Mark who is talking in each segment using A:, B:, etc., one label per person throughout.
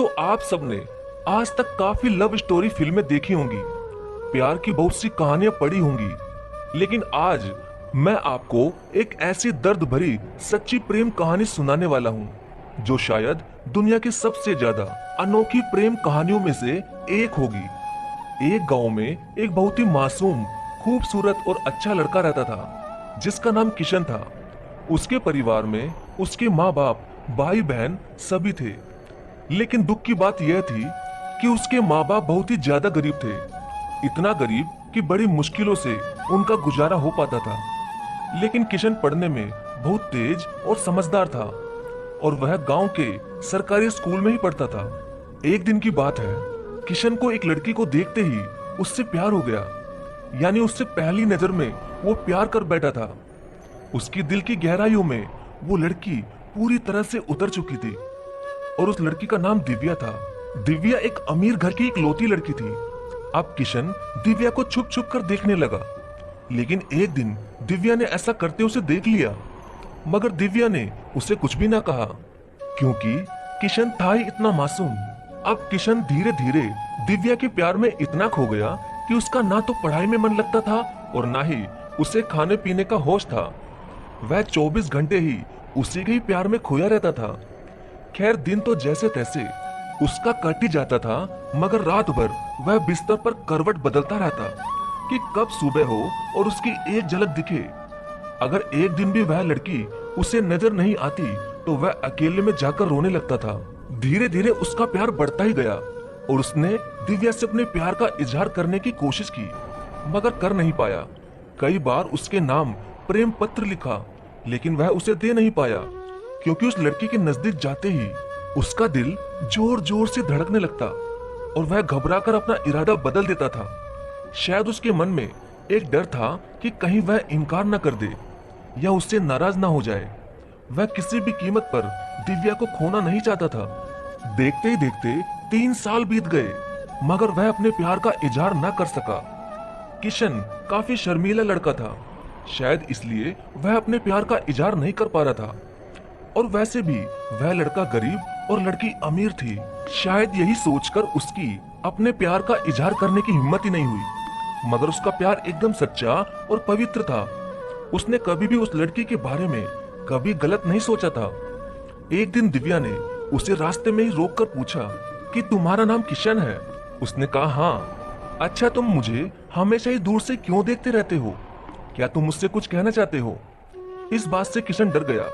A: दोस्तों, आप सबने आज तक काफी लव स्टोरी फिल्में देखी होंगी, प्यार की बहुत सी कहानियां पढ़ी होंगी, लेकिन आज मैं आपको एक ऐसी दर्द भरी सच्ची प्रेम कहानी सुनाने वाला हूं जो शायद दुनिया की सबसे ज्यादा अनोखी प्रेम कहानियों में से एक होगी। एक गांव में एक बहुत ही मासूम, खूबसूरत और अच्छा लड़का रहता था जिसका नाम किशन था। उसके परिवार में उसके माँ बाप, भाई बहन सभी थे, लेकिन दुख की बात यह थी कि उसके माँ बाप बहुत ही ज्यादा गरीब थे। इतना गरीब कि बड़ी मुश्किलों से उनका गुजारा हो पाता था। लेकिन किशन पढ़ने में बहुत तेज और समझदार था और वह गांव के सरकारी स्कूल में ही पढ़ता था। एक दिन की बात है, किशन को एक लड़की को देखते ही उससे प्यार हो गया। यानी उससे पहली नजर में वो प्यार कर बैठा था। उसकी दिल की गहराइयों में वो लड़की पूरी तरह से उतर चुकी थी और उस लड़की का नाम दिव्या था। दिव्या एक अमीर घर की इकलौती लड़की थी। अब किशन दिव्या को छुप छुप कर देखने लगा, लेकिन एक दिन दिव्या ने ऐसा करते उसे देख लिया, मगर दिव्या ने उसे कुछ भी ना कहा क्योंकि किशन था ही इतना मासूम। अब किशन धीरे धीरे दिव्या के प्यार में इतना खो गया कि उसका ना तो पढ़ाई में मन लगता था और ना ही उसे खाने पीने का होश था। वह 24 घंटे ही उसी के ही प्यार में खोया रहता था। खैर, दिन तो जैसे तैसे उसका कट ही जाता था, मगर रात भर वह बिस्तर पर करवट बदलता रहता कि कब सुबह हो और उसकी एक झलक दिखे। अगर एक दिन भी वह लड़की उसे नजर नहीं आती तो वह अकेले में जाकर रोने लगता था। धीरे धीरे उसका प्यार बढ़ता ही गया और उसने दिव्या से अपने प्यार का इजहार करने की कोशिश की, मगर कर नहीं पाया। कई बार उसके नाम प्रेम पत्र लिखा, लेकिन वह उसे दे नहीं पाया क्योंकि उस लड़की के नजदीक जाते ही उसका दिल जोर जोर से धड़कने लगता और वह घबराकर अपना इरादा बदल देता था। शायद उसके मन में एक डर था कि कहीं वह इनकार न कर दे या उससे नाराज ना हो जाए। वह किसी भी कीमत पर दिव्या को खोना नहीं चाहता था। देखते ही देखते 3 साल बीत गए, मगर वह अपने प्यार का इजहार न कर सका। किशन काफी शर्मीला लड़का था, शायद इसलिए वह अपने प्यार का इजहार नहीं कर पा रहा था। और वैसे भी वह लड़का गरीब और लड़की अमीर थी। शायद यही सोचकर उसकी अपने प्यार का इजहार करने की हिम्मत ही नहीं हुई, मगर उसका प्यार एकदम सच्चा और पवित्र था। उसने कभी भी उस लड़की के बारे में कभी गलत नहीं सोचा था। एक दिन दिव्या ने उसे रास्ते में ही रोककर पूछा कि तुम्हारा नाम किशन है? उसने कहा हाँ। अच्छा, तुम मुझे हमेशा ही दूर से क्यों देखते रहते हो? क्या तुम मुझसे कुछ कहना चाहते हो? इस बात से किशन डर गया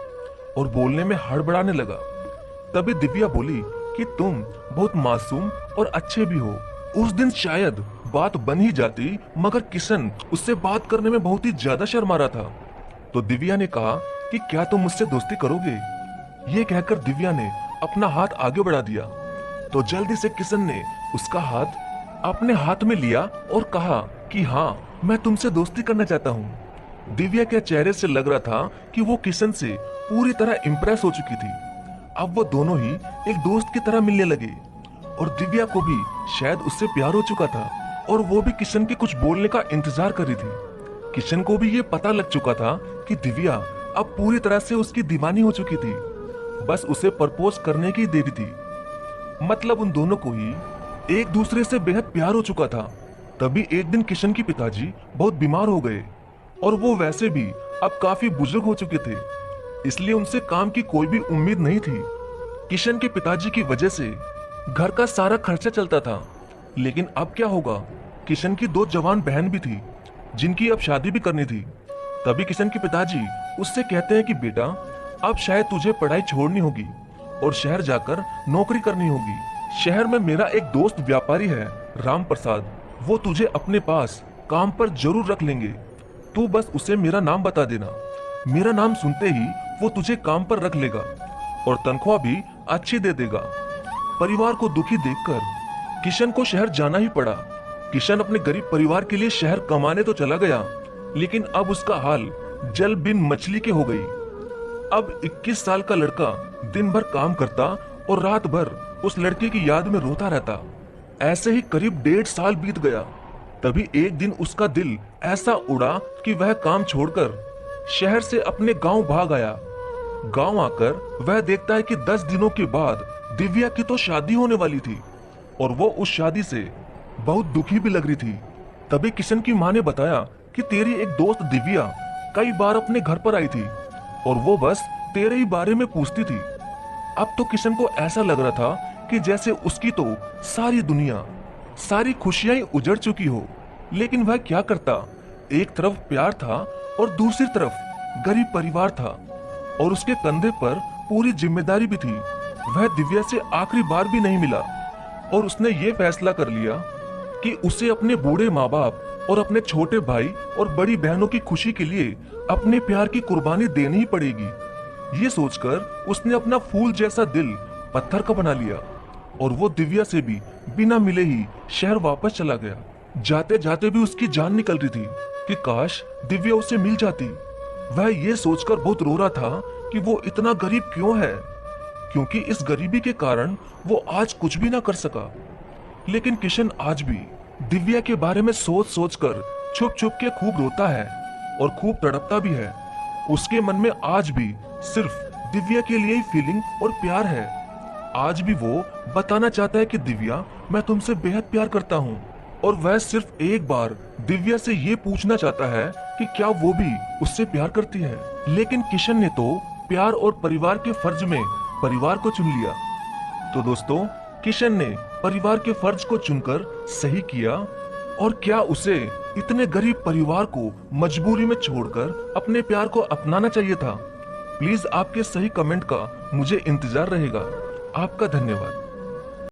A: और बोलने में हड़बड़ाने लगा। तभी दिव्या बोली कि तुम बहुत मासूम और अच्छे भी हो। उस दिन शायद बात बन ही जाती, मगर किशन उससे बात करने में बहुत ही ज्यादा शर्मा रहा था। तो दिव्या ने कहा कि क्या तुम मुझसे दोस्ती करोगे? ये कहकर दिव्या ने अपना हाथ आगे बढ़ा दिया तो जल्दी से किशन ने उसका हाथ अपने हाथ में लिया और कहा कि हाँ, मैं तुमसे दोस्ती करना चाहता हूँ। दिव्या के चेहरे से लग रहा था कि वो किशन से पूरी तरह इम्प्रेस हो चुकी थी। अब वो दोनों ही एक दोस्त की तरह मिलने लगे और दिव्या को भी शायद उससे प्यार हो चुका था और वो भी किशन के कुछ बोलने का इंतजार कर रही थी। किशन को भी ये पता लग चुका था कि दिव्या अब पूरी तरह से उसकी दीवानी हो चुकी थी, बस उसे प्रपोज करने की देरी थी। मतलब उन दोनों को ही एक दूसरे से बेहद प्यार हो चुका था। तभी एक दिन किशन के पिताजी बहुत बीमार हो गए और वो वैसे भी अब काफी बुजुर्ग हो चुके थे, इसलिए उनसे काम की कोई भी उम्मीद नहीं थी। किशन के पिताजी की वजह से घर का सारा खर्चा चलता था, लेकिन अब क्या होगा? किशन की 2 जवान बहन भी थी जिनकी अब शादी भी करनी थी। तभी किशन के पिताजी उससे कहते हैं कि बेटा, अब शायद तुझे पढ़ाई छोड़नी होगी और शहर जाकर नौकरी करनी होगी। शहर में मेरा एक दोस्त व्यापारी है, राम प्रसाद, वो तुझे अपने पास काम पर जरूर रख लेंगे। तू बस उसे मेरा नाम बता देना। मेरा नाम सुनते ही वो तुझे काम पर रख लेगा और तनख्वाह भी अच्छी दे देगा। परिवार को दुखी देखकर किशन को शहर जाना ही पड़ा। किशन अपने गरीब परिवार के लिए शहर कमाने तो चला गया, लेकिन अब उसका हाल जल बिन मछली के हो गई। अब 21 साल का लड़का दिन भर काम करता और रात भर उस लड़के की याद में रोता रहता। ऐसे ही करीब 1.5 साल बीत गया। तभी एक दिन उसका दिल ऐसा उड़ा कि वह काम छोड़कर शहर से अपने गांव भाग आया। गांव आकर वह देखता है कि 10 दिनों के बाद दिव्या की तो शादी होने वाली थी और वो उस शादी से बहुत दुखी भी लग रही थी। तभी किशन की माँ ने बताया कि तेरी एक दोस्त दिव्या कई बार अपने घर पर आई थी और वो बस तेरे ही बारे में पूछती थी। अब तो किशन को ऐसा लग रहा था कि जैसे उसकी तो सारी दुनिया, सारी खुशियां ही उजड़ चुकी हो। लेकिन वह क्या करता, एक तरफ प्यार था और दूसरी तरफ गरीब परिवार था और उसके कंधे पर पूरी जिम्मेदारी भी थी। वह दिव्या से आखिरी बार भी नहीं मिला और उसने ये फैसला कर लिया कि उसे अपने बूढ़े माँ बाप और अपने छोटे भाई और बड़ी बहनों की खुशी के लिए अपने प्यार की कुर्बानी देनी ही पड़ेगी। ये सोचकर उसने अपना फूल जैसा दिल पत्थर का बना लिया और वो दिव्या से भी बिना मिले ही शहर वापस चला गया। जाते जाते भी उसकी जान निकल रही थी कि काश दिव्या उसे मिल जाती। वह ये सोचकर बहुत रो रहा था कि वो इतना गरीब क्यों है, क्योंकि इस गरीबी के कारण वो आज कुछ भी ना कर सका। लेकिन किशन आज भी दिव्या के बारे में सोच सोच कर छुप छुप के खूब रोता है और खूब तड़पता भी है। उसके मन में आज भी सिर्फ दिव्या के लिए ही फीलिंग और प्यार है। आज भी वो बताना चाहता है कि दिव्या, मैं तुमसे बेहद प्यार करता हूँ। और वह सिर्फ एक बार दिव्या से ये पूछना चाहता है कि क्या वो भी उससे प्यार करती है। लेकिन किशन ने तो प्यार और परिवार के फर्ज में परिवार को चुन लिया। तो दोस्तों, किशन ने परिवार के फर्ज को चुनकर सही किया। और क्या उसे इतने गरीब परिवार को मजबूरी में छोड़कर अपने प्यार को अपनाना चाहिए था? प्लीज आपके सही कमेंट का मुझे इंतजार रहेगा। आपका धन्यवाद।